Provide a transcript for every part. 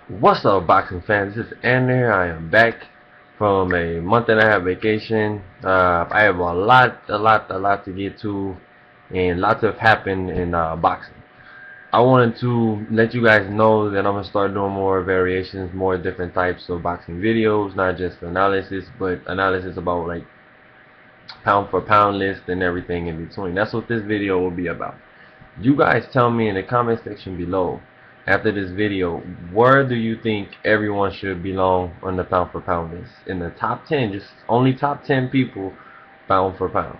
What's up, boxing fans? This is Ender. I am back from a month and a half vacation. I have a lot to get to, and lots have happened in boxing. I wanted to let you guys know that I'm gonna start doing more variations, more different types of boxing videos, not just analysis, but analysis about like pound for pound list and everything in between. That's what this video will be about. You guys tell me in the comment section below after this video, where do you think everyone should belong on the pound for pound list? In the top 10, just only top 10 people pound for pound.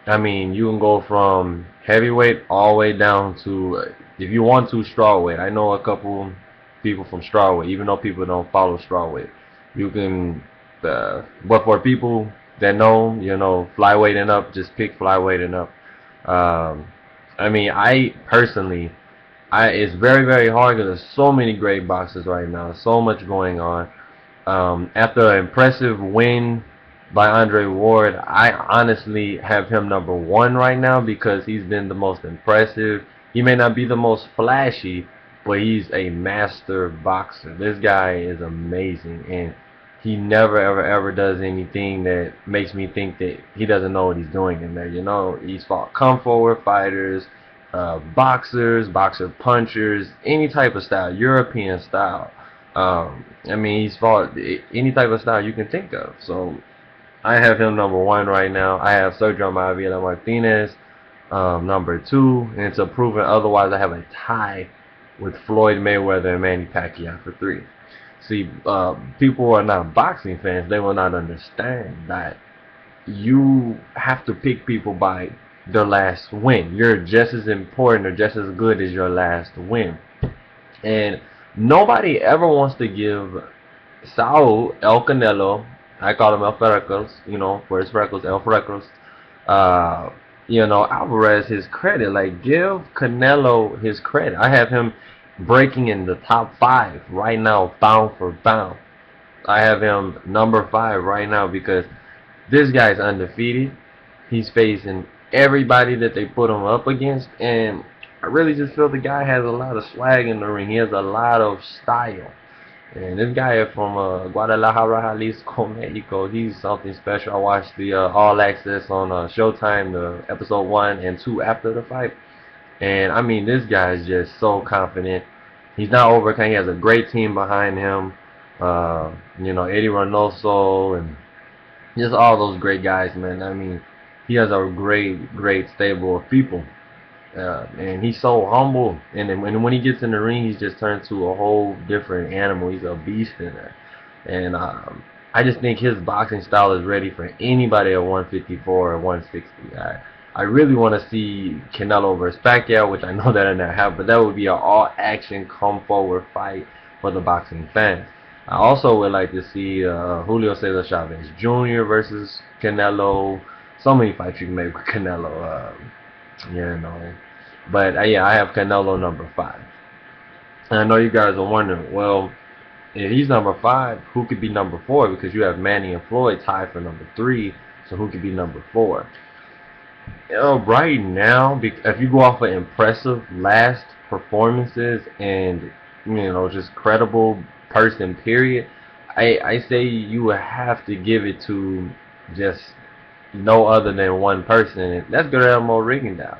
I mean, you can go from heavyweight all the way down to, if you want to, strawweight. I know a couple people from strawweight, even though people don't follow strawweight. You can, but for people that know, flyweight and up, just pick flyweight and up. I mean, I personally, it's very, very hard because there's so many great boxers right now, so much going on. After an impressive win by Andre Ward, I honestly have him number one right now because he's been the most impressive. He may not be the most flashy, but he's a master boxer. This guy is amazing, and he never ever does anything that makes me think that he doesn't know what he's doing in there. He's fought come forward fighters, boxers, boxer punchers, any type of style, European style. I mean, he's fought any type of style you can think of. So I have him number one right now. I have Sergio Martinez number two, and it's a proven otherwise. I have a tie with Floyd Mayweather and Manny Pacquiao for three. See, people who are not boxing fans, they will not understand that you have to pick people by their last win. You're just as important or just as good as your last win. And nobody ever wants to give Saul El Canelo, I call him El Freckles, for his freckles, El Freckles, Alvarez his credit. Like, give Canelo his credit. I have him breaking in the top 5 right now, pound for pound. I have him number 5 right now because this guy's undefeated. He's facing everybody that they put him up against, and I really just feel the guy has a lot of swag in the ring. He has a lot of style. And this guy is from Guadalajara, Jalisco, Mexico. He's something special. I watched the All Access on Showtime, the episode 1 and 2 after the fight. And I mean, this guy is just so confident. He's not overcome. He has a great team behind him. Eddie Reynoso and just all those great guys, man. I mean, he has a great stable of people. And he's so humble, and then when he gets in the ring, he's just turned to a whole different animal. He's a beast in there, and I just think his boxing style is ready for anybody at 154 or 160. I really want to see Canelo versus Pacquiao, which I know that I never have, but that would be an all-action, come-forward fight for the boxing fans. I also would like to see Julio Cesar Chavez Jr. versus Canelo. So many fights you can make with Canelo. But yeah, I have Canelo number 5. And I know you guys are wondering, well, if he's number 5, who could be number 4? Because you have Manny and Floyd tied for number 3, so who could be number 4? Right now, if you go off of impressive last performances and just credible person, period, I say you would have to give it to just no other than one person, and that's Guillermo Rigondeaux.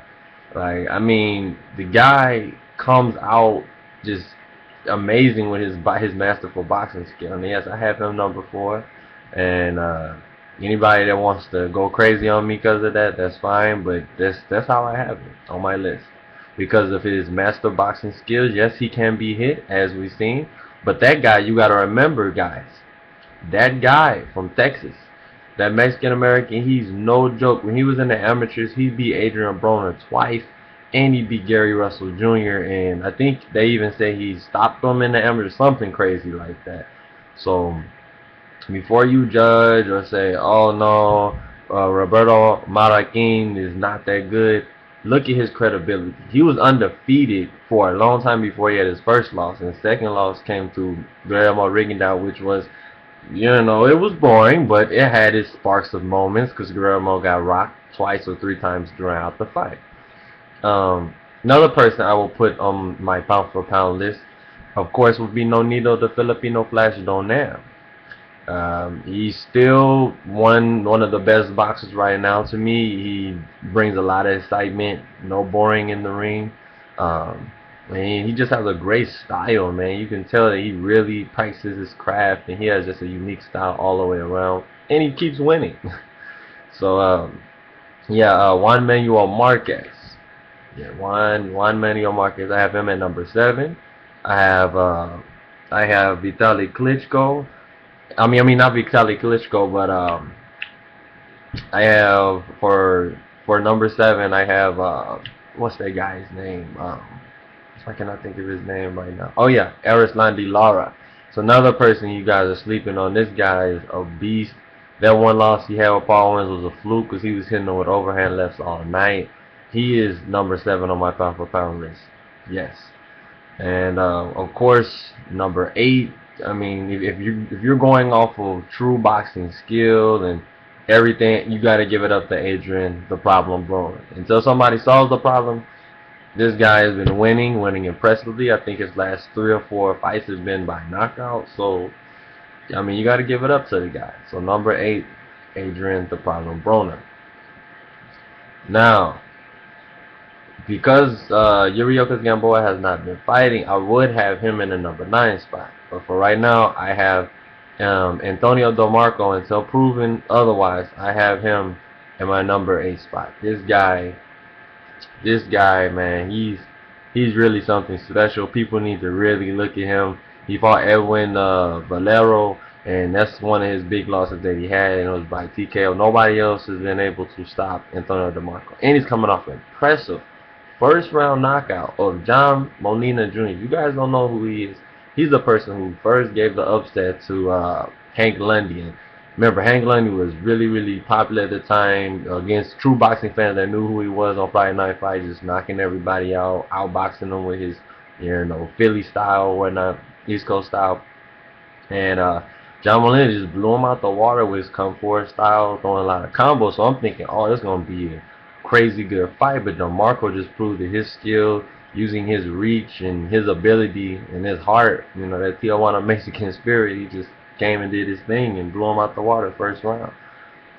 Like, I mean, the guy comes out just amazing with his masterful boxing skill. And yes, I have him number 4. And anybody that wants to go crazy on me because of that, that's fine. But that's how I have him on my list. Because of his master boxing skills, yes, he can be hit, as we've seen. But that guy, you got to remember, guys, that guy from Texas, that Mexican-American, he's no joke. When he was in the amateurs, he beat Adrian Broner twice, and he beat Gary Russell Jr., and I think they even say he stopped him in the amateurs, something crazy like that. So, before you judge or say, oh no, Roberto Marroquin is not that good, look at his credibility. He was undefeated for a long time before he had his first loss, and the second loss came to Guillermo Rigondeaux, which was, it was boring, but it had its sparks of moments because Guillermo got rocked twice or 3 times throughout the fight. Another person I will put on my pound for pound list Of course, would be Nonito, the Filipino Flash Donaire. He's still one of the best boxers right now to me. He brings a lot of excitement, no boring in the ring. Um, and he just has a great style, man. You can tell that he really practices his craft, and he has just a unique style all the way around. And he keeps winning. So, yeah, Juan Manuel Marquez. Yeah, Juan Manuel Marquez. I have him at number 7. I have Vitaly Klitschko. I mean not Vitaly Klitschko, but I have for number 7. I have what's that guy's name? I cannot think of his name right now. Oh yeah, Landy Lara. So another person you guys are sleeping on. This guy is a beast. That one loss he had with Paul Wins was a fluke because he was hitting him with overhand lefts all night. He is number 7 on my pound for pound list. Yes. And of course, number 8. I mean, if you're going off of true boxing skill and everything, you got to give it up to Adrian, the Problem Broner. Until somebody solves the problem, this guy has been winning impressively. I think his last 3 or 4 fights have been by knockout. So, I mean, you got to give it up to the guy. So number 8, Adrian, the Problem Broner. Now, because Yurioka Gamboa has not been fighting, I would have him in the number 9 spot. But for right now, I have Antonio DeMarco. Until proven otherwise, I have him in my number 8 spot. This guy, man, he's really something special. People need to really look at him. He fought Edwin Valero, and that's one of his big losses that he had, and it was by TKO. Nobody else has been able to stop Antonio DeMarco. And he's coming off an impressive first round knockout of John Molina Jr. You guys don't know who he is. He's the person who first gave the upset to Hank Lundy. And remember, Hank Lundy was really popular at the time against true boxing fans that knew who he was on Friday Night Fights, just knocking everybody out, outboxing them with his, Philly style or whatnot, East Coast style. And John Molina just blew him out the water with his come forward style, throwing a lot of combos. So I'm thinking, oh, it's going to be a crazy good fight. But DeMarco just proved that his skill, using his reach and his ability and his heart, that Tijuana Mexican spirit, he just came and did his thing and blew him out the water first round.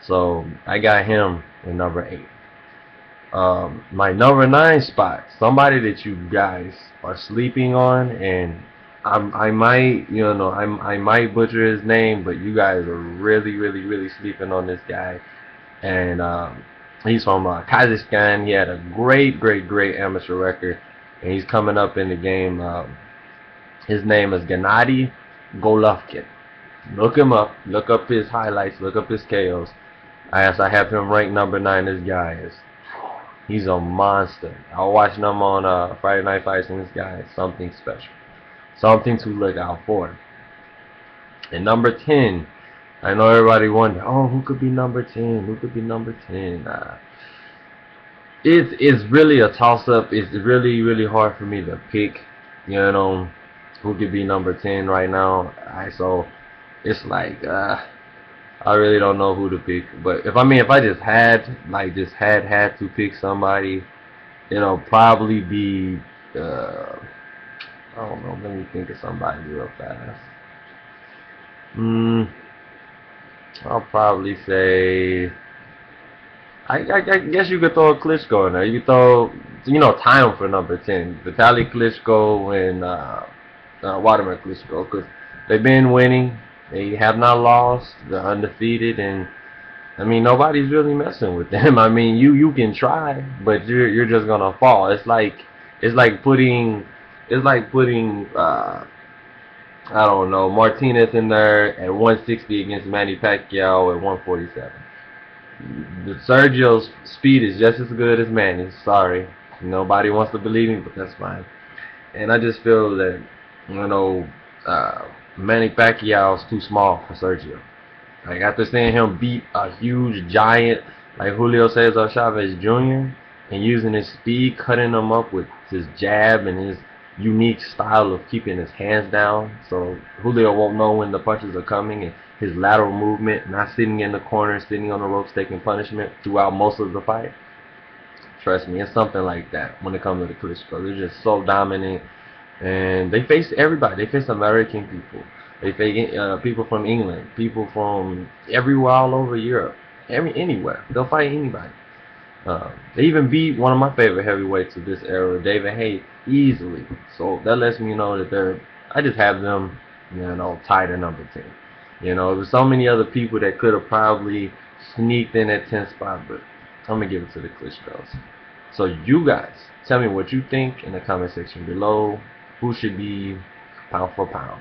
So I got him in number 8. My number 9 spot, somebody that you guys are sleeping on, and I might, I might butcher his name, but you guys are really sleeping on this guy. And he's from Kazakhstan. He had a great amateur record, and he's coming up in the game. His name is Gennady Golovkin. Look him up. Look up his highlights. Look up his KOs. I have him ranked number 9. This guy he's a monster. I was watching him on Friday Night Fights, and this guy is something special. Something to look out for. And number 10, I know everybody wonder, oh, who could be number 10? Who could be number 10? It's really a toss-up. It's really hard for me to pick, who could be number 10 right now. So it's like I really don't know who to pick. But if I just had to pick somebody, it'll probably be I don't know, let me think of somebody real fast. I'll probably say, I guess you could throw a Klitschko in there. You could throw, time for number 10. Vitaly Klitschko and Vladimir Klitschko, because they've been winning. They have not lost. They're undefeated, and nobody's really messing with them. You can try, but you're just gonna fall. It's like putting I don't know, Martinez in there at 160 against Manny Pacquiao at 147. Sergio's speed is just as good as Manny's. Sorry, nobody wants to believe me, but that's fine. And I just feel that Manny Pacquiao's too small for Sergio. Like, after seeing him beat a huge giant like Julio Cesar Chavez Jr. and using his speed, cutting him up with his jab and his unique style of keeping his hands down, so Julio won't know when the punches are coming, and his lateral movement, not sitting in the corner, sitting on the ropes taking punishment throughout most of the fight. Trust me, it's something like that when it comes to the Klitschko. They're just so dominant. and they face everybody. They face American people. They face people from England, people from everywhere all over Europe, anywhere. They'll fight anybody. They even beat one of my favorite heavyweights of this era, David Haye, easily. So that lets me know that they're. I just have them, tied at number 10. There's so many other people that could have probably sneaked in at 10 spot, but I'm gonna give it to the Klitschko's. So you guys, tell me what you think in the comment section below. Who should be pound for pound?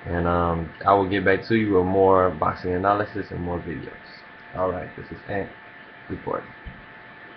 And I will get back to you with more boxing analysis and more videos. Alright, this is Ant reporting.